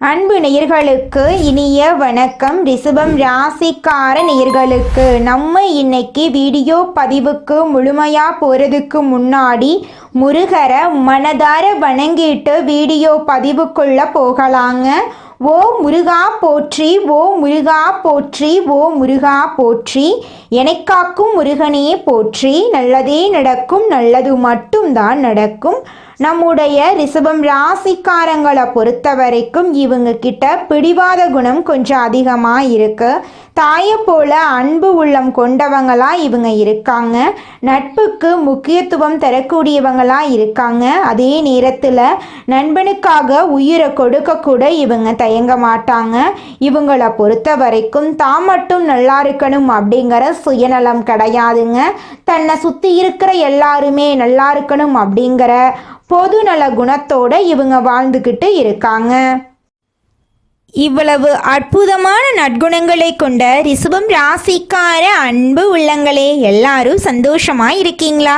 அன்பு நேயர்களுக்கு இனிய வணக்கம். ரிஷபம் ராசிக்கார நேயர்களுக்கு நம்ம இன்னைக்கு வீடியோ பதிவுக்கு முழுமையாக போகிறதுக்கு முன்னாடி முருகரை மனதார வணங்கிட்டு வீடியோ பதிவுக்குள்ளே போகலாங்க. ஓ முருகா போற்றி, ஓ முருகா போற்றி, ஓ முருகா போற்றி, எனக்காக்கும் முருகனே போற்றி. நல்லதே நடக்கும், நல்லது மட்டும்தான் நடக்கும். நம்முடைய ரிஷபம் ராசிக்காரங்களை பொறுத்த வரைக்கும் இவங்க கிட்ட பிடிவாத குணம் கொஞ்சம் அதிகமாக இருக்கு. தாயை போல அன்பு உள்ளம் கொண்டவங்களா இவங்க இருக்காங்க. நட்புக்கு முக்கியத்துவம் தரக்கூடியவங்களா இருக்காங்க. அதே நேரத்தில் நண்பனுக்காக உயிரை கொடுக்க கூட இவங்க தயங்க மாட்டாங்க. இவங்களை பொறுத்த வரைக்கும் தான் மட்டும் நல்லா இருக்கணும் அப்படிங்கிற சுயநலம் கிடையாதுங்க. தன்னை சுற்றி இருக்கிற எல்லாருமே நல்லா இருக்கணும் அப்படிங்கிற பொதுநல குணத்தோட இவங்க வாழ்ந்துக்கிட்டு இருக்காங்க. இவ்வளவு அற்புதமான நற்குணங்களை கொண்ட ரிஷபம் ராசிக்கார அன்பு உள்ளங்களே, எல்லாரும் சந்தோஷமா இருக்கீங்களா?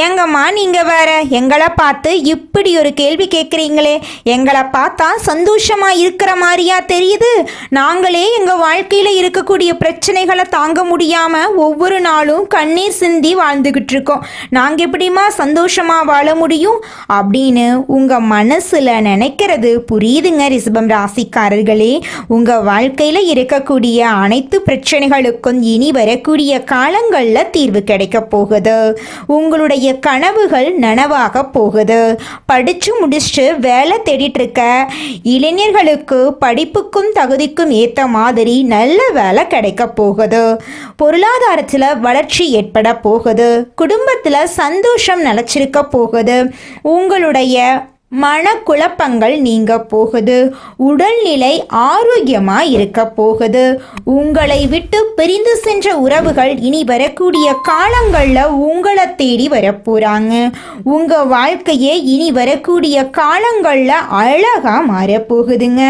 எங்கம்மா நீங்க வேற எங்களை பார்த்து இப்படி ஒரு கேள்வி கேட்குறீங்களே, எங்களை பார்த்தா சந்தோஷமா இருக்கிற மாதிரியா தெரியுது? நாங்களே எங்க வாழ்க்கையில இருக்கக்கூடிய பிரச்சனைகளை தாங்க முடியாம ஒவ்வொரு நாளும் கண்ணீர் சிந்தி வாழ்ந்துகிட்டு இருக்கோம். நாங்க எப்படிமா சந்தோஷமா வாழ முடியும் அப்படின்னு உங்க மனசுல நினைக்கிறது புரியுதுங்க. ரிஷபம் ராசிக்காரர்கள், உங்க வாழ்க்கையில இருக்கக்கூடிய அனைத்து பிரச்சனைகளுக்கும் இனி வரக்கூடிய காலங்கள்ல தீர்வு கிடைக்க போகுது. உங்களுடைய கனவுகள் நனவாக போகுது. படிச்சு முடிச்சுட்டு வேலை தேடிட்டு இருக்க இளைஞர்களுக்கு படிப்புக்கும் தகுதிக்கும் ஏத்த மாதிரி நல்ல வேலை கிடைக்க போகுது. பொருளாதாரத்துல வளர்ச்சி ஏற்பட போகுது. குடும்பத்துல சந்தோஷம் நிலைச்சிருக்க போகுது. உங்களுடைய மனக்குழப்பங்கள் நீங்க போகுது. உடல்நிலை ஆரோக்கியமாக இருக்க போகுது. உங்களை விட்டு பிரிந்து சென்ற உறவுகள் இனி வரக்கூடிய காலங்களில் உங்களை தேடி வரப்போகிறாங்க. உங்கள் வாழ்க்கையே இனி வரக்கூடிய காலங்களில் அழகாக மாறப்போகுதுங்க.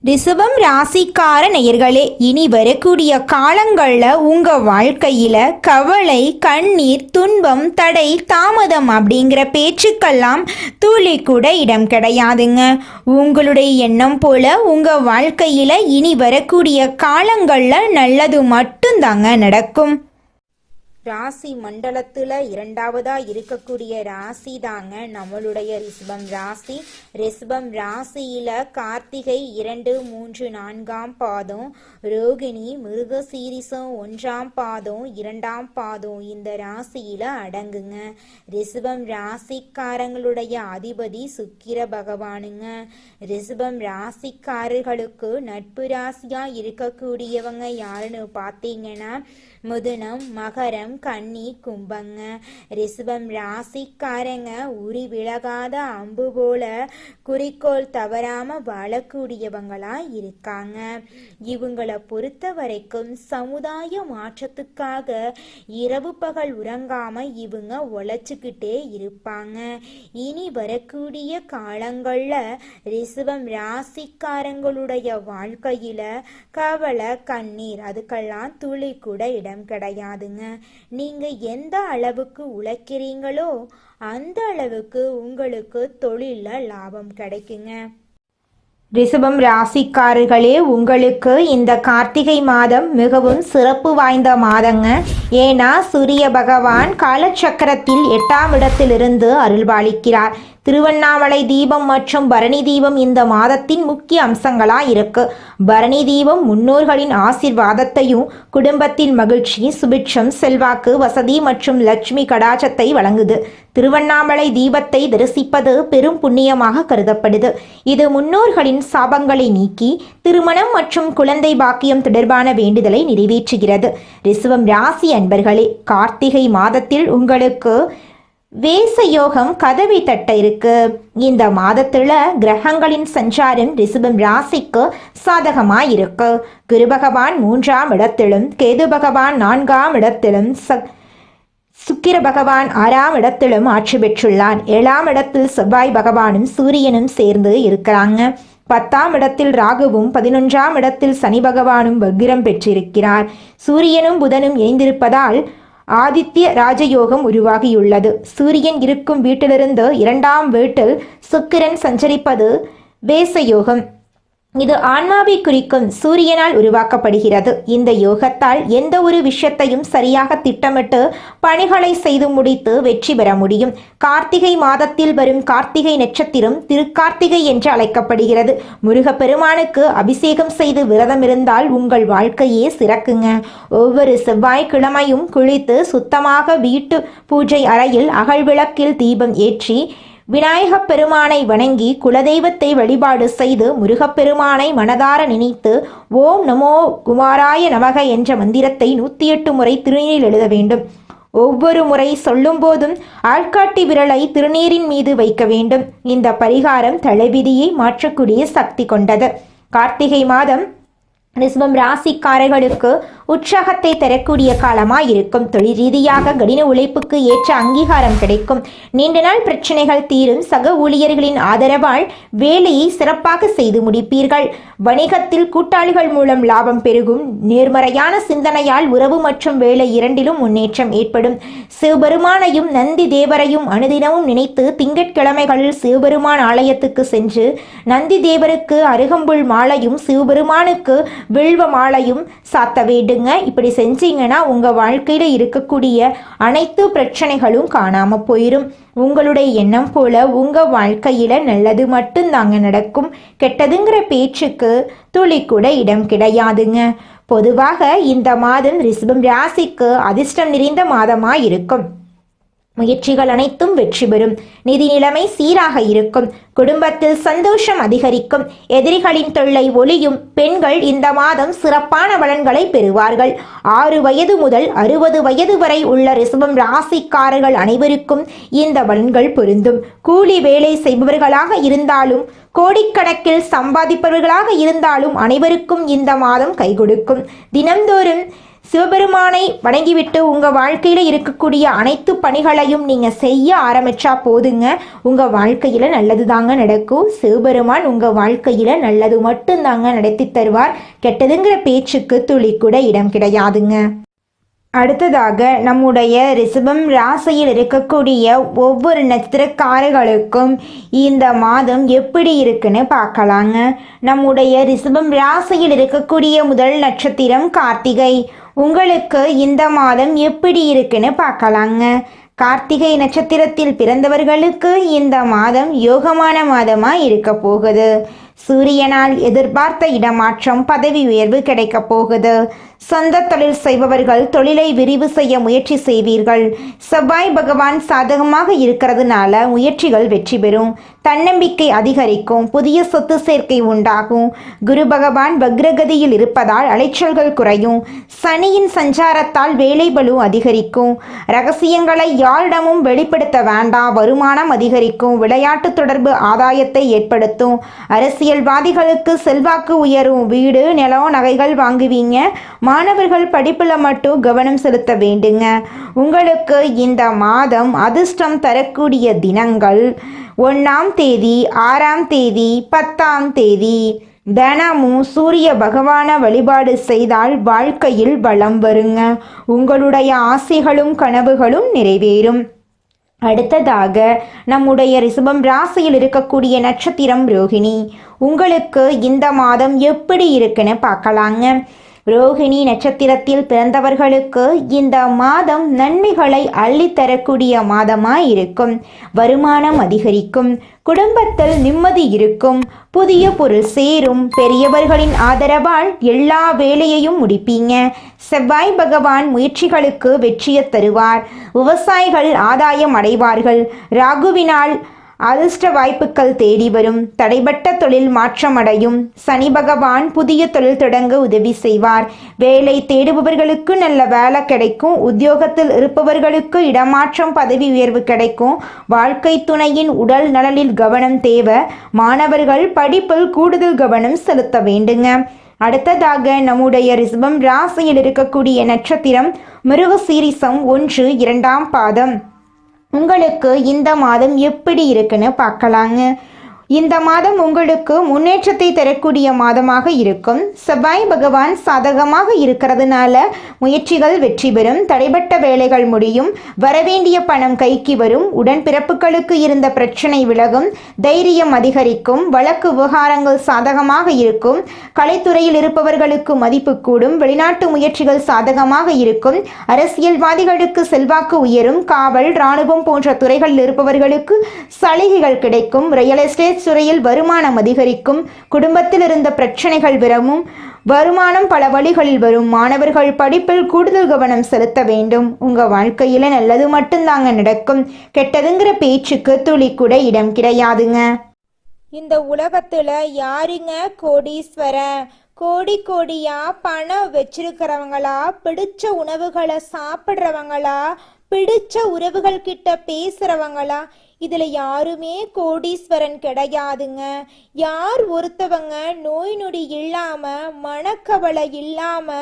ரிஷபம் ராசிக்கார நேயர்களே, இனி வரக்கூடிய காலங்களில் உங்கள் வாழ்க்கையில் கவலை, கண்ணீர், துன்பம், தடை, தாமதம் அப்படிங்கிற பேச்சுக்கெல்லாம் துளி கூட இடம் கிடையாதுங்க. உங்களுடைய எண்ணம் போல உங்கள் வாழ்க்கையில் இனி வரக்கூடிய காலங்களில் நல்லது மட்டும்தாங்க நடக்கும். ராசி மண்டலத்தில் இரண்டாவதாக இருக்கக்கூடிய ராசி தாங்க நம்மளுடைய ரிஷபம் ராசி. ரிஷபம் ராசியில் கார்த்திகை 2, 3, 4ஆம் பாதம், ரோகிணி, மிருகசீரிசம் 1ஆம் பாதம், 2ஆம் பாதம் இந்த ராசியில் அடங்குங்க. ரிஷபம் ராசிக்காரங்களுடைய அதிபதி சுக்கிர பகவானுங்க. ரிஷபம் ராசிக்காரர்களுக்கு நட்பு ராசியாக இருக்கக்கூடியவங்க யாருன்னு பார்த்தீங்கன்னா மிதுனம், மகரம், கன்னி, கும்பங்க. ரிஷபம் ராசிக்காரங்க உரி விலகாத அம்பு போல குறிக்கோள் தவறாம வாழக்கூடியவங்களா இருக்காங்க. இவங்களை பொறுத்த வரைக்கும் சமுதாய மாற்றத்துக்காக இரவு பகல் உறங்காம இவங்க உழைச்சுக்கிட்டே இருப்பாங்க. இனி வரக்கூடிய காலங்கள்ல ரிஷபம் ராசிக்காரங்களுடைய வாழ்க்கையில கவலை, கண்ணீர் அதுக்கெல்லாம் துளி கூட இடம் கிடையாதுங்க. நீங்க எந்த அளவுக்கு உழைக்கிறீங்களோ அந்த அளவுக்கு உங்களுக்கு தொழில லாபம் கிடைக்குங்க. ரிஷபம் ராசிக்காரர்களே, உங்களுக்கு இந்த கார்த்திகை மாதம் மிகவும் சிறப்பு வாய்ந்த மாதங்க. ஏன்னா சூரிய பகவான் காலச்சக்கரத்தில் 8ஆம் இடத்திலிருந்து அருள்பாலிக்கிறார். திருவண்ணாமலை தீபம் மற்றும் பரணி தீபம் இந்த மாதத்தின் முக்கிய அம்சங்களாக இருக்கு. பரணி தீபம் முன்னோர்களின் ஆசீர்வாதத்தையும் குடும்பத்தின் மகிழ்ச்சி, சுபிட்சம், செல்வாக்கு, வசதி மற்றும் லட்சுமி கடாட்சத்தை வழங்குது. திருவண்ணாமலை தீபத்தை தரிசிப்பது பெரும் புண்ணியமாக கருதப்படுது. இது முன்னோர்களின் சாபங்களை நீக்கி திருமணம் மற்றும் குழந்தை பாக்கியம் தொடர்பான வேண்டுதலை நிறைவேற்றுகிறது. ரிஷபம் ராசி அன்பர்களே, கார்த்திகை மாதத்தில் உங்களுக்கு வேசயோகம் கதவை தட்ட இருக்கு. இந்த மாதத்துல கிரகங்களின் சஞ்சாரம் ரிஷபம் ராசிக்கு சாதகமா இருக்கு. குரு பகவான் 3ஆம் இடத்திலும், கேது பகவான் 4ஆம் இடத்திலும், சுக்கிர பகவான் 6ஆம் இடத்திலும் ஆட்சி பெற்றுள்ளான். 7ஆம் இடத்தில் செவ்வாய் பகவானும் சூரியனும் சேர்ந்து இருக்கிறாங்க. 10ஆம் இடத்தில் ராகுவும் 11ஆம் இடத்தில் சனி பகவானும் வக்ரம் பெற்றிருக்கிறார். சூரியனும் புதனும் இணைந்திருப்பதால் ஆதித்ய ராஜயோகம் உருவாகியுள்ளது. சூரியன் இருக்கும் வீட்டிலிருந்து 2ஆம் வீட்டில் சுக்கிரன் சஞ்சரிப்பது வேசயோகம். இது ஆன்மாவை குறிக்கும் சூரியனால் உருவாக்கப்படுகிறது. இந்த யோகத்தால் எந்த ஒரு விஷயத்தையும் சரியாக திட்டமிட்டு பணிகளை செய்து முடித்து வெற்றி பெற முடியும். கார்த்திகை மாதத்தில் வரும் கார்த்திகை நட்சத்திரம் திருக்கார்த்திகை என்று அழைக்கப்படுகிறது. முருகப்பெருமானுக்கு அபிஷேகம் செய்து விரதம் இருந்தால் உங்கள் வாழ்க்கையே சிறக்குங்க. ஒவ்வொரு செவ்வாய்க்கிழமையும் குளித்து சுத்தமாக வீட்டு பூஜை அறையில் அகல்விளக்கில் தீபம் ஏற்றி விநாயகப் பெருமானை வணங்கி குலதெய்வத்தை வழிபாடு செய்து முருகப்பெருமானை மனதார நினைத்து ஓம் நமோ குமாராய நமக என்ற மந்திரத்தை 108 முறை திருநீரில் எழுத வேண்டும். ஒவ்வொரு முறை சொல்லும் போதும் ஆள்காட்டி விரலை திருநீரின் மீது வைக்க வேண்டும். இந்த பரிகாரம் தலைவிதியை மாற்றக்கூடிய சக்தி கொண்டது. கார்த்திகை மாதம் ரிஷபம் ராசிக்காரர்களுக்கு உற்சாகத்தை தரக்கூடிய காலமாக இருக்கும். தொழில் ரீதியாக கடின உழைப்புக்கு ஏற்ற அங்கீகாரம் கிடைக்கும். நீண்ட நாள் பிரச்சனைகள் தீரும். சக ஊழியர்களின் ஆதரவால் வேலையை சிறப்பாக செய்து முடிப்பீர்கள். வணிகத்தில் கூட்டாளிகள் மூலம் லாபம் பெருகும். நேர்மறையான சிந்தனையால் உறவு மற்றும் வேலை இரண்டிலும் முன்னேற்றம் ஏற்படும். சிவபெருமானையும் நந்தி தேவரையும் அனுதினமும் நினைத்து திங்கட்கிழமைகளில் சிவபெருமான் ஆலயத்துக்கு சென்று நந்தி தேவருக்கு அருகம்புல் மாலையும் சிவபெருமானுக்கு வில்வ மாலையும் சாத்த வேண்டுங்க. இப்படி செஞ்சீங்கன்னா உங்கள் வாழ்க்கையில் இருக்கக்கூடிய அனைத்து பிரச்சனைகளும் காணாமல் போயிடும். உங்களுடைய எண்ணம் போல உங்கள் வாழ்க்கையில் நல்லது மட்டும்தாங்க நடக்கும். கெட்டதுங்கிற பேச்சுக்கு துளி கூட இடம் கிடையாதுங்க. பொதுவாக இந்த மாதம் ரிஷபம் ராசிக்கு அதிர்ஷ்டம் நிறைந்த மாதமாக இருக்கும். முயற்சிகள் அனைத்தும் வெற்றி பெறும். நிதி நிலைமை சீராக இருக்கும். குடும்பத்தில் சந்தோஷம் அதிகரிக்கும். எதிரிகளின் தொல்லை ஒளியும். பெண்கள் இந்த மாதம் சிறப்பான பலன்களை பெறுவார்கள். 6 வயது முதல் 60 வயது வரை உள்ள ரிஷபம் ராசிக்காரர்கள் அனைவருக்கும் இந்த பலன்கள் பொருந்தும். கூலி வேலை செய்பவர்களாக இருந்தாலும் கோடிக்கணக்கில் சம்பாதிப்பவர்களாக இருந்தாலும் அனைவருக்கும் இந்த மாதம் கை கொடுக்கும். தினம்தோறும் சிவபெருமானை வணங்கிவிட்டு உங்கள் வாழ்க்கையில் இருக்கக்கூடிய அனைத்து பணிகளையும் நீங்கள் செய்ய ஆரம்பித்தா போதுங்க. உங்கள் வாழ்க்கையில் நல்லது தாங்க நடக்கும். சிவபெருமான் உங்கள் வாழ்க்கையில் நல்லது மட்டும்தாங்க நடத்தி தருவார். கெட்டதுங்கிற பேச்சுக்கு துளி கூட இடம் கிடையாதுங்க. அடுத்ததாக நம்முடைய ரிஷபம் ராசியில் இருக்கக்கூடிய ஒவ்வொரு நட்சத்திரக்காரர்களுக்கும் இந்த மாதம் எப்படி இருக்குன்னு பார்க்கலாங்க. நம்முடைய ரிஷபம் ராசியில் இருக்கக்கூடிய முதல் நட்சத்திரம் கார்த்திகை. உங்களுக்கு இந்த மாதம் எப்படி இருக்குன்னு பார்க்கலாங்க. கார்த்திகை நட்சத்திரத்தில் பிறந்தவர்களுக்கு இந்த மாதம் யோகமான மாதமாக இருக்க போகுது. சூரியனால் எதிர்பார்த்த இடமாற்றம், பதவி உயர்வு கிடைக்க போகுது. சொந்த தொழில் செய்பவர்கள் தொழிலை விரிவு செய்ய முயற்சி செய்வீர்கள். செவ்வாய் பகவான் சாதகமாக இருக்கிறதுனால முயற்சிகள் வெற்றி பெறும். தன்னம்பிக்கை அதிகரிக்கும். புதிய சொத்து சேர்க்கை உண்டாகும். குரு பகவான் வக்ரகதியில் இருப்பதால் அலைச்சல்கள் குறையும். சனியின் சஞ்சாரத்தால் வேலை பளு அதிகரிக்கும். ரகசியங்களை யாரிடமும் வெளிப்படுத்த வேண்டாம். வருமானம் அதிகரிக்கும். விளையாட்டு தொடர்பு ஆதாயத்தை ஏற்படுத்தும். அரசியல்வாதிகளுக்கு செல்வாக்கு உயரும். வீடு, நிலம், நகைகள் வாங்குவீங்க. மாணவர்கள் படிப்பில் மட்டும் கவனம் செலுத்த வேண்டுங்க. உங்களுக்கு இந்த மாதம் அதிர்ஷ்டம் தரக்கூடிய தினங்கள் 1ஆம் தேதி, 6ஆம் தேதி, 10ஆம் தேதி. தினமும் சூரிய பகவானை வழிபாடு செய்தால் வாழ்க்கையில் வளம் வருங்க. உங்களுடைய ஆசைகளும் கனவுகளும் நிறைவேறும். அடுத்ததாக நம்முடைய ரிஷபம் ராசியில் இருக்கக்கூடிய நட்சத்திரம் ரோகிணி. உங்களுக்கு இந்த மாதம் எப்படி இருக்குன்னு பார்க்கலாங்க. ரோகிணி நட்சத்திரத்தில் பிறந்தவர்களுக்கு இந்த மாதம் நன்மைகளை அள்ளித்தரக்கூடிய மாதமாக இருக்கும். வருமானம் அதிகரிக்கும். குடும்பத்தில் நிம்மதி இருக்கும். புதிய பொருள் சேரும். பெரியவர்களின் ஆதரவால் எல்லா வேலையையும் முடிப்பீங்க. செவ்வாய் பகவான் முயற்சிகளுக்கு வெற்றியை தருவார். விவசாயிகள் ஆதாயம் அடைவார்கள். ராகுவினால் அதிர்ஷ்ட வாய்ப்புகள் தேடி வரும். தடைபட்ட தொழில் மாற்றமடையும். சனி பகவான் புதிய தொழில் தொடங்க உதவி செய்வார். வேலை தேடுபவர்களுக்கு நல்ல வேலை கிடைக்கும். உத்தியோகத்தில் இருப்பவர்களுக்கு இடமாற்றம், பதவி உயர்வு கிடைக்கும். வாழ்க்கை துணையின் உடல் நலனில் கவனம் தேவை. மாணவர்கள் படிப்பில் கூடுதல் கவனம் செலுத்த வேண்டுங்க. அடுத்ததாக நம்முடைய ரிஷபம் ராசியில் இருக்கக்கூடிய நட்சத்திரம் மிருகசீரிஷம் 1, 2ஆம் பாதம். உங்களுக்கு இந்த மாதம் எப்படி இருக்குன்னு பார்க்கலாங்க. இந்த மாதம் உங்களுக்கு முன்னேற்றத்தை தரக்கூடிய மாதமாக இருக்கும். செவ்வாய் பகவான் சாதகமாக இருக்கிறதுனால முயற்சிகள் வெற்றி பெறும். தடைபட்ட வேலைகள் முடியும். வரவேண்டிய பணம் கைக்கு வரும். உடன்பிறப்புகளுக்கு இருந்த பிரச்சனை விலகும். தைரியம் அதிகரிக்கும். வழக்கு விவகாரங்கள் சாதகமாக இருக்கும். கலைத்துறையில் இருப்பவர்களுக்கு மதிப்பு கூடும். வெளிநாட்டு முயற்சிகள் சாதகமாக இருக்கும். அரசியல்வாதிகளுக்கு செல்வாக்கு உயரும். காவல், இராணுவம் போன்ற துறைகளில் இருப்பவர்களுக்கு சலுகைகள் கிடைக்கும். ரியல் எஸ்டேட் துறையில் வருமானம் அதிகரிக்கும். குடும்பத்தில் இருந்த பிரச்சனைகள் விரவும். வருமானம் பல வழிகளில் வரும். மாணவர்கள் படிப்பில் கூடுதல் கவனம் செலுத்த வேண்டும். உங்க வாழ்க்கையில நல்லது மட்டும்தாங்க நடக்கும். கெட்டதுங்கிற பேச்சுக்கு துளி கூட இடம் கிடையாதுங்க. இந்த உலகத்துல யாருங்க கோடீஸ்வரன்? கோடி கோடியா பணம் வச்சிருக்கிறவங்களா, பிடிச்ச உணவுகளை சாப்பிட்றவங்களா, பிடிச்ச உறவுகள் கிட்ட பேசுறவங்களா? இதுல யாருமே கோடீஸ்வரன் கிடையாதுங்க. யார் ஒருத்தவங்க நோய் நொடி இல்லாம, மனக்கவலை இல்லாம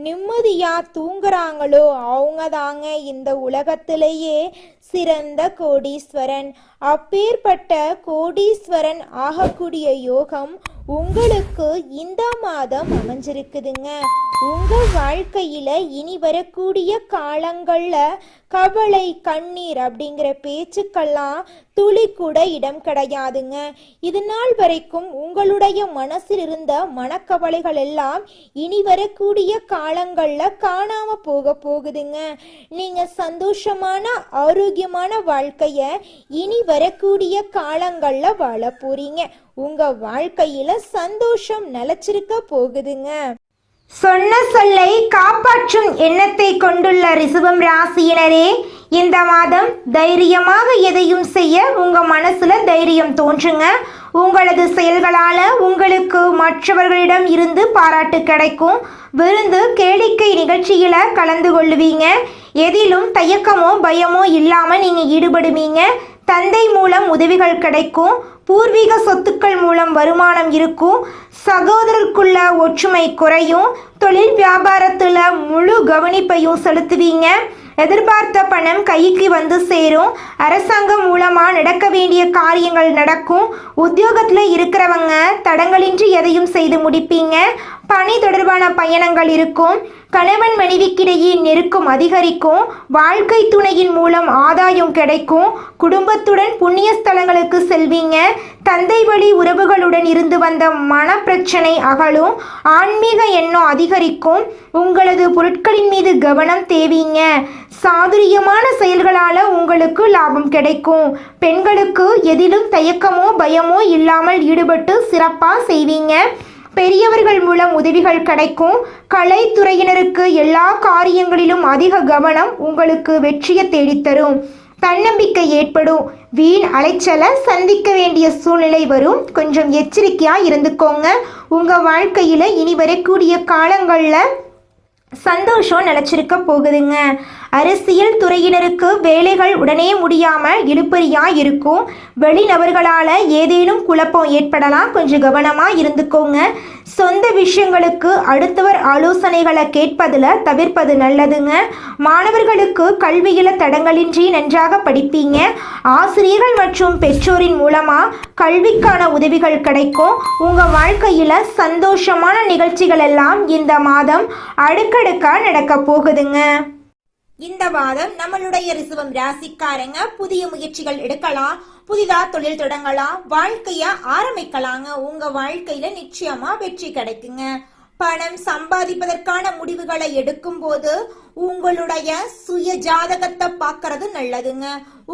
நிம்மதியா தூங்குறாங்களோ அவங்க தாங்க இந்த உலகத்திலேயே சிறந்த கோடீஸ்வரன். அப்பேற்பட்ட கோடீஸ்வரன் ஆகக்கூடிய யோகம் உங்களுக்கு இந்த மாதம் அமைஞ்சிருக்குதுங்க. உங்க வாழ்க்கையில இனி வரக்கூடிய காலங்கள்ல கவலை, கண்ணீர் அப்படிங்கிற பேச்சுக்கெல்லாம் துளி கூட இடம் கிடையாதுங்க. இது நாள் வரைக்கும் உங்களுடைய மனசில் இருந்த மனக்கவலைகள் எல்லாம் இனி வரக்கூடிய காலங்கள்ல காணாம போகுதுங்க. நீங்க சந்தோஷமான ஆரோக்கியமான வாழ்க்கைய இனி வரக்கூடிய காலங்கள்ல வாழ போறீங்க. உங்க வாழ்க்கையில சந்தோஷம் நிலைச்சிருக்க போகுதுங்க. சொன்ன சொல்லை காப்பாற்றும் எண்ணத்தை கொண்டுள்ள ரிஷபம் ராசியினரே, இந்த மாதம் தைரியமாக எதையும் செய்ய உங்க மனசுல தைரியம் தோன்றுங்க. உங்களது செயல்களால உங்களுக்கு மற்றவர்களிடம் இருந்து பாராட்டு கிடைக்கும். விருந்து, கேளிக்கை நிகழ்ச்சியில கலந்து கொள்ளுவீங்க. எதிலும் தயக்கமோ பயமோ இல்லாம நீங்க ஈடுபடுவீங்க. தந்தை மூலம் உதவிகள் கிடைக்கும். பூர்வீக சொத்துக்கள் மூலம் வருமானம் இருக்கும். சகோதரருக்குள்ள ஒற்றுமை குறையும். தொழில் வியாபாரத்தில் முழு கவனிப்பையும் செலுத்துவீங்க. எதிர்பார்த்த பணம் கைக்கு வந்து சேரும். அரசாங்கம் மூலமாக நடக்க வேண்டிய காரியங்கள் நடக்கும். உத்தியோகத்தில் இருக்கிறவங்க தடங்களின்றி எதையும் செய்து முடிப்பீங்க. பணி தொடர்பான பயணங்கள் இருக்கும். கணவன் மனைவிக்கிடையே நெருக்கம் அதிகரிக்கும். வாழ்க்கை துணையின் மூலம் ஆதாயம் கிடைக்கும். குடும்பத்துடன் புண்ணிய ஸ்தலங்களுக்கு செல்வீங்க. தந்தை வழி உறவுகளுடன் இருந்து வந்த மன பிரச்சனை அகலும். ஆன்மீக எண்ணம் அதிகரிக்கும். உங்களது பொருட்களின் மீது கவனம் தேவீங்க. சாதுரியமான செயல்களால உங்களுக்கு லாபம் கிடைக்கும். பெண்களுக்கு எதிலும் தயக்கமோ பயமோ இல்லாமல் ஈடுபட்டு சிறப்பாக செய்வீங்க. பெரியவர்கள் மூலம் உதவிகள் கிடைக்கும். கலைத்துறையினருக்கு எல்லா காரியங்களிலும் அதிக கவனம் உங்களுக்கு வெற்றியை தேடித்தரும். தன்னம்பிக்கை ஏற்படும். வீண் அலைச்சலை சந்திக்க வேண்டிய சூழ்நிலை வரும். கொஞ்சம் எச்சரிக்கையாக இருந்துக்கோங்க. உங்கள் வாழ்க்கையில் இனி வரக்கூடிய காலங்களில் சந்தோஷம் நிலச்சிருக்க போகுதுங்க. அரசியல் துறையினருக்கு வேலைகள் உடனே முடியாமல் இழுபறியாக இருக்கும். வெளிநபர்களால் ஏதேனும் குழப்பம் ஏற்படலாம். கொஞ்சம் கவனமாக இருந்துக்கோங்க. சொந்த விஷயங்களுக்கு அடுத்தவர் ஆலோசனைகளை கேட்பதில் தவிர்ப்பது நல்லதுங்க. மாணவர்களுக்கு கல்வியில் தடங்களின்றி நன்றாக படிப்பீங்க. ஆசிரியர்கள் மற்றும் பெற்றோரின் மூலமாக கல்விக்கான உதவிகள் கிடைக்கும். உங்கள் வாழ்க்கையில் சந்தோஷமான நிகழ்ச்சிகள் எல்லாம் இந்த மாதம் அடுக்கடுக்காக நடக்க போகுதுங்க. இந்த மாதம் நம்மளுடைய ரிஷபம் ராசிக்காரங்க புதிய முயற்சிகள் எடுக்கலாம். புதிதா தொழில் தொடங்கலாம். வாழ்க்கைய ஆரம்பிக்கலாங்க. உங்க வாழ்க்கையில நிச்சயமா வெற்றி கிடைக்குங்க. பணம் சம்பாதிப்பதற்கான முடிவுகளை எடுக்கும் போது உங்களுடைய சுய ஜாதகத்தை பார்க்கறது நல்லதுங்க.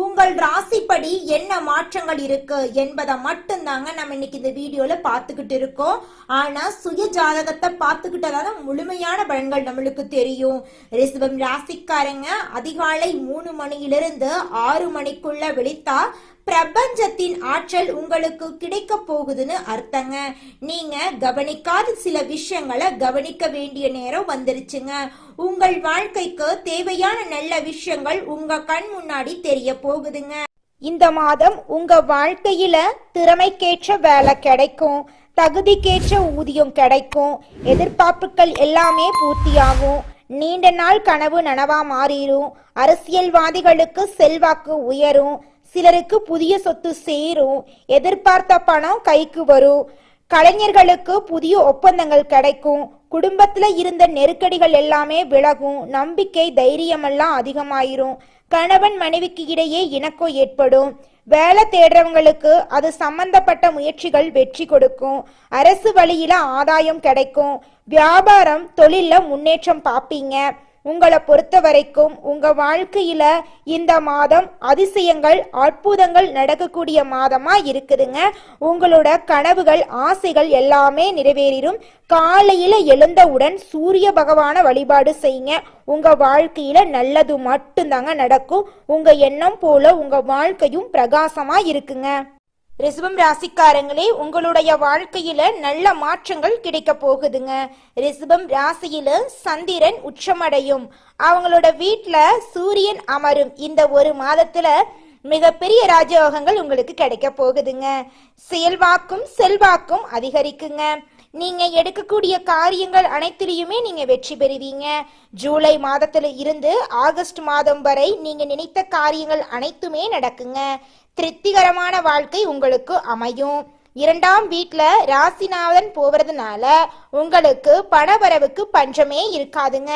உங்கள் ராசிப்படி என்ன மாற்றங்கள் இருக்கு என்பதை மட்டும்தாங்க நம்ம இன்னைக்கு இந்த வீடியோல பார்த்துக்கிட்டு இருக்கோம். ஆனா சுய ஜாதகத்தை பார்த்துக்கிட்டதால முழுமையான பலன்கள் நம்மளுக்கு தெரியும். ரிஷபம் ராசிக்காரங்க அதிகாலை 3 மணியிலிருந்து 6 மணிக்குள்ள விழித்தா பிரபஞ்சத்தின் ஆற்றல் உங்களுக்கு கிடைக்க போகுதுன்னு அர்த்தங்க. நீங்க கவனிக்காத சில விஷயங்களை கவனிக்க வேண்டிய நேரம் வந்துருச்சுங்க. உங்கள் வாழ்க்கைக்கு தேவையான நல்ல விஷயங்கள் உங்க கண் முன்னாடி தெரிய போகுதுங்க. இந்த மாதம் உங்க வாழ்க்கையில திறமைக்கேற்ற வேலை கிடைக்கும். தகுதிக்கேற்ற ஊதியம் கிடைக்கும். எதிர்பார்ப்புகள் எல்லாமே பூர்த்தியாகும். நீண்ட நாள் கனவு நனவா மாறிடும். அரசியல்வாதிகளுக்கு செல்வாக்கு உயரும். சிலருக்கு புதிய சொத்து சேரும், எதிர்பார்த்த பணம் கைக்கு வரும். கலைஞர்களுக்கு புதிய ஒப்பந்தங்கள் கிடைக்கும். குடும்பத்துல இருந்த நெருக்கடிகள் எல்லாமே விலகும். நம்பிக்கை தைரியமெல்லாம் அதிகமாயிரும். கணவன் மனைவிக்கு இடையே இணக்கம் ஏற்படும். வேலை தேடுறவங்களுக்கு அது சம்பந்தப்பட்ட முயற்சிகள் வெற்றி கொடுக்கும். அரசு வழியில ஆதாயம் கிடைக்கும். வியாபாரம் தொழில்ல முன்னேற்றம் பார்ப்பீங்க. உங்களை பொறுத்த வரைக்கும் உங்க வாழ்க்கையில இந்த மாதம் அதிசயங்கள் அற்புதங்கள் நடக்கக்கூடிய மாதமா இருக்குதுங்க. உங்களோட கனவுகள் ஆசைகள் எல்லாமே நிறைவேறிடும். காலையில எழுந்தவுடன் சூரிய பகவான வழிபாடு செய்யுங்க. உங்க வாழ்க்கையில நல்லது மட்டும்தாங்க நடக்கும். உங்க எண்ணம் போல உங்க வாழ்க்கையும் பிரகாசமா இருக்குங்க. ரிஷபம் ராசிக்காரங்களே, உங்களுடைய வாழ்க்கையில நல்ல மாற்றங்கள் கிடைக்க போகுதுங்க. ரிஷபம் ராசியில சந்திரன் உச்சமடையும். அவங்களோட வீட்டுல சூரியன் அமரும். இந்த ஒரு மாதத்துல மிகப்பெரிய ராஜயோகங்கள் உங்களுக்கு கிடைக்க போகுதுங்க. செயல்வாக்கும் செல்வாக்கும் அதிகரிக்குங்க. நீங்க எடுக்கக்கூடிய காரியங்கள் அனைத்திலையுமே நீங்க வெற்றி பெறுவீங்க. ஜூலை மாதத்துல இருந்து ஆகஸ்ட் மாதம் வரை நீங்க நினைத்த காரியங்கள் அனைத்துமே நடக்குங்க. திருப்திகரமான வாழ்க்கை உங்களுக்கு அமையும். 2ஆம் வீட்டுல ராசிநாதன் போவதுனால உங்களுக்கு பணவரவுக்கு பஞ்சமே இருக்காதுங்க.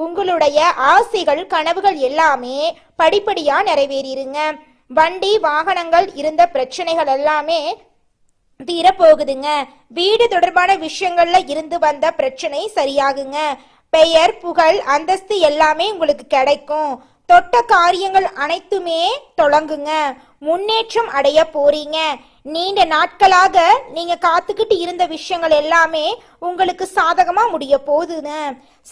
உங்களுடைய ஆசைகள் கனவுகள் எல்லாமே படிப்படியா நிறைவேறிருங்க. வண்டி வாகனங்கள் இருந்த பிரச்சனைகள் எல்லாமே தீரப்போகுதுங்க. வீடு தொடர்பான விஷயங்கள்ல இருந்து வந்த பிரச்சனை சரியாகுங்க. பெயர் புகழ் அந்தஸ்து எல்லாமே உங்களுக்கு கிடைக்கும். தொட்ட காரியங்கள் அனைத்துமே தொடங்குங்க. முன்னேற்றம் அடைய போறீங்க. நீண்ட நாட்களாக நீங்க காத்துக்கிட்டு இருந்த விஷயங்கள் எல்லாமே உங்களுக்கு சாதகமா முடிய போகுதுங்க.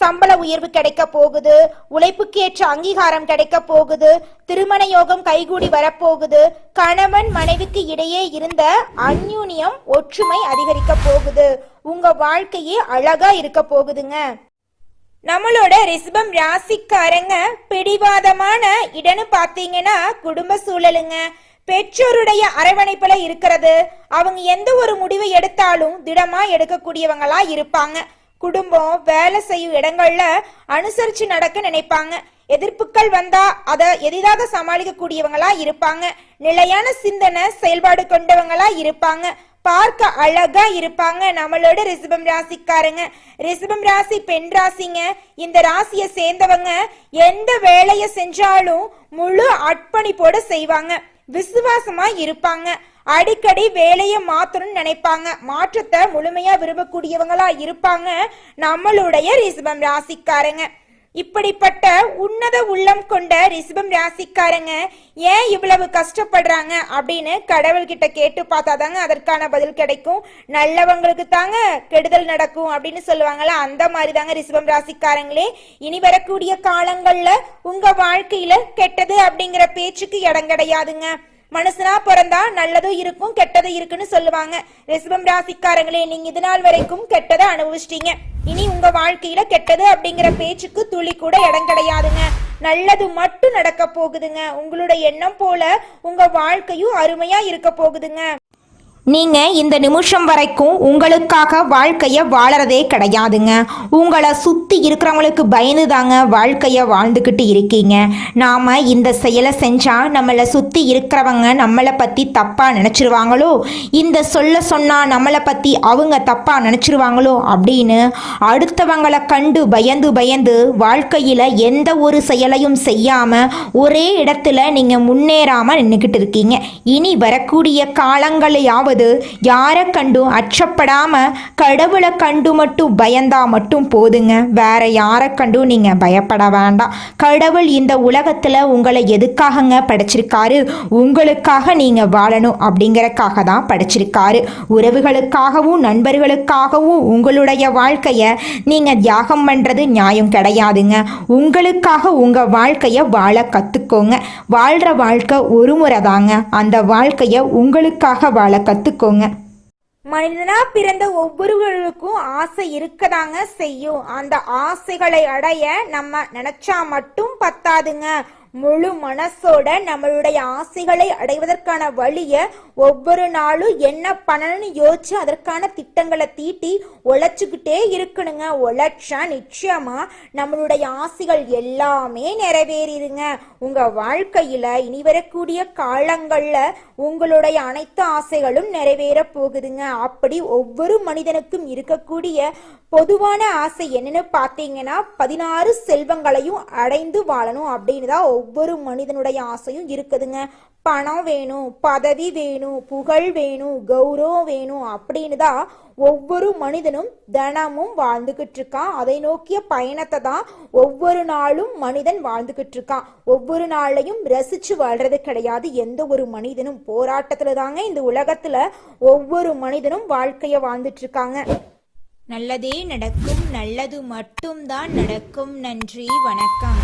சம்பள உயர்வு கிடைக்க போகுது. உழைப்புக்கேற்ற அங்கீகாரம் கிடைக்க போகுது. திருமண யோகம் கைகூடி வரப்போகுது. கணவன் மனைவிக்கு இடையே இருந்த அந்யூன்யம் ஒற்றுமை அதிகரிக்க போகுது. உங்க வாழ்க்கையே அழகா இருக்க போகுதுங்க. நம்மளோட ரிஷபம் ராசிக்காரங்க பிடிவாதமான இடன்னு பாத்தீங்கன்னா குடும்ப சூழலுங்க. பெற்றோருடைய அரவணைப்புல இருக்கிறது. அவங்க எந்த ஒரு முடிவை எடுத்தாலும் திடமா எடுக்கக்கூடியவங்களா இருப்பாங்க. குடும்பம் வேலை செய்யும் இடங்கள்ல அனுசரிச்சு நடக்க நினைப்பாங்க. எதிர்ப்புகள் வந்தா அதை எளிதாக சமாளிக்க கூடியவங்களா இருப்பாங்க. நிலையான சிந்தனை செயல்பாடு கொண்டவங்களா இருப்பாங்க. பார்க்க அழகா இருப்பாங்க நம்மளோட ரிஷபம் ராசிக்காரங்க. ரிஷபம் ராசி பெண் ராசிங்க. இந்த ராசியை சேர்ந்தவங்க எந்த வேலையை செஞ்சாலும் முழு அர்ப்பணிப்போட செய்வாங்க. விசுவாசமா இருப்பாங்க. அடிக்கடி வேலையை மாத்தணும்னு நினைப்பாங்க. மாற்றத்தை முழுமையா விரும்பக்கூடியவங்களா இருப்பாங்க நம்மளுடைய ரிஷபம் ராசிக்காரங்க. இப்படிப்பட்ட உன்னத உள்ளம் கொண்ட ரிஷபம் ராசிக்காரங்க ஏன் இவ்வளவு கஷ்டப்படுறாங்க அப்படின்னு கடவுள்கிட்ட கேட்டு பார்த்தாதாங்க அதற்கான பதில் கிடைக்கும். நல்லவங்களுக்கு தாங்க கெடுதல் நடக்கும் அப்படின்னு சொல்லுவாங்கல்ல, அந்த மாதிரி தாங்க ரிஷபம் ராசிக்காரங்களே. இனி வரக்கூடிய காலங்கள்ல உங்க வாழ்க்கையில கெட்டது அப்படிங்கிற பேச்சுக்கு இடம் கிடையாதுங்க. மனுஷனா பிறந்தா நல்லதும் இருக்கும் கெட்டதும் இருக்குன்னு சொல்லுவாங்க. ரிஷபம் ராசிக்காரங்களே, நீங்க இது நாள் வரைக்கும் கெட்டதை அனுபவிச்சிட்டீங்க. இனி உங்க வாழ்க்கையில கெட்டது அப்படிங்கிற பேச்சுக்கு துளி கூட இடம் கிடையாதுங்க. நல்லது மட்டும் நடக்க போகுதுங்க. உங்களோட எண்ணம் போல உங்க வாழ்க்கையும் அருமையா இருக்க போகுதுங்க. நீங்க இந்த நிமிஷம் வரைக்கும் உங்களுக்காக வாழ்க்கைய வாழறதே கிடையாதுங்க. உங்களை சுத்தி இருக்கிறவங்களுக்கு பயந்து தாங்க வாழ்க்கைய வாழ்ந்துக்கிட்டு இருக்கீங்க. நாம இந்த செயலை செஞ்சா நம்மளை சுத்தி இருக்கிறவங்க நம்மளை பத்தி தப்பா நினைச்சிருவாங்களோ, இந்த சொன்னா நம்மளை பத்தி அவங்க தப்பா நினைச்சிருவாங்களோ அப்படின்னு அடுத்தவங்களை கண்டு பயந்து பயந்து வாழ்க்கையில எந்த ஒரு செயலையும் செய்யாம ஒரே இடத்துல நீங்க முன்னேறாம நின்றுக்கிட்டு இருக்கீங்க. இனி வரக்கூடிய காலங்களையாவது யாரை கண்டும் அச்சப்படாம கடவுளை கண்டு மட்டும் பயந்தா மட்டும் போதுங்க. வேற யாரை கண்டும் நீங்க பயப்பட வேண்டாம். கடவுள் இந்த உலகத்துல உங்களை எதுக்காகங்க படைச்சிருக்காரு? உங்களுக்காக நீங்க வாழணும் அப்படிங்கறக்காக தான் படைச்சிருக்காரு. உறவுகளுக்காகவும் நண்பர்களுக்காகவும் உங்களுடைய வாழ்க்கைய நீங்க தியாகம் பண்றது நியாயம் கிடையாதுங்க. உங்களுக்காக உங்க வாழ்க்கைய வாழ கத்துக்கோங்க. வாழ்ற வாழ்க்கை ஒரு முறை தாங்க. அந்த வாழ்க்கைய உங்களுக்காக வாழ கத்துக்கோங்க. மனிதனா பிறந்த ஒவ்வொருவருக்கும் ஆசை இருக்கதாங்க செய்யும். அந்த ஆசைகளை அடைய நம்ம நினைச்சா மட்டும் பத்தாதுங்க. முழு மனசோட நம்மளுடைய ஆசைகளை அடைவதற்கான வழிய ஒவ்வொரு நாளும் என்ன பண்ணணும்னு யோசிச்சு அதற்கான திட்டங்களை தீட்டி உழைச்சுக்கிட்டே இருக்கணுங்க. உழைச்சா நிச்சயமா நம்மளுடைய ஆசைகள் எல்லாமே நிறைவேறிடுங்க. உங்க வாழ்க்கையில இனி வரக்கூடிய காலங்கள்ல உங்களுடைய அனைத்து ஆசைகளும் நிறைவேற போகுதுங்க. அப்படி ஒவ்வொரு மனிதனுக்கும் இருக்கக்கூடிய பொதுவான ஆசை என்னன்னு பார்த்தீங்கன்னா 16 செல்வங்களையும் அடைந்து வாழணும் அப்படின்னு தான் ஒவ்வொரு மனிதனுடைய ஆசையும் இருக்குதுங்க. பணம் வேணும், பதவி வேணும், புகழ் வேணும், கௌரவம் வேணும் அப்படின்னு தான் ஒவ்வொரு மனிதனும் தினமும் வாழ்ந்துகிட்டு இருக்கான். அதை நோக்கிய பயணத்தை தான் ஒவ்வொரு நாளும் மனிதன் வாழ்ந்துகிட்டு இருக்கான். ஒவ்வொரு நாளையும் ரசிச்சு வாழ்றது கிடையாது. எந்த ஒரு மனிதனும் போராட்டத்துல தாங்க இந்த உலகத்துல ஒவ்வொரு மனிதனும் வாழ்க்கைய வாழ்ந்துட்டு இருக்காங்க. நல்லதே நடக்கும், நல்லது மட்டும்தான் நடக்கும். நன்றி, வணக்கம்.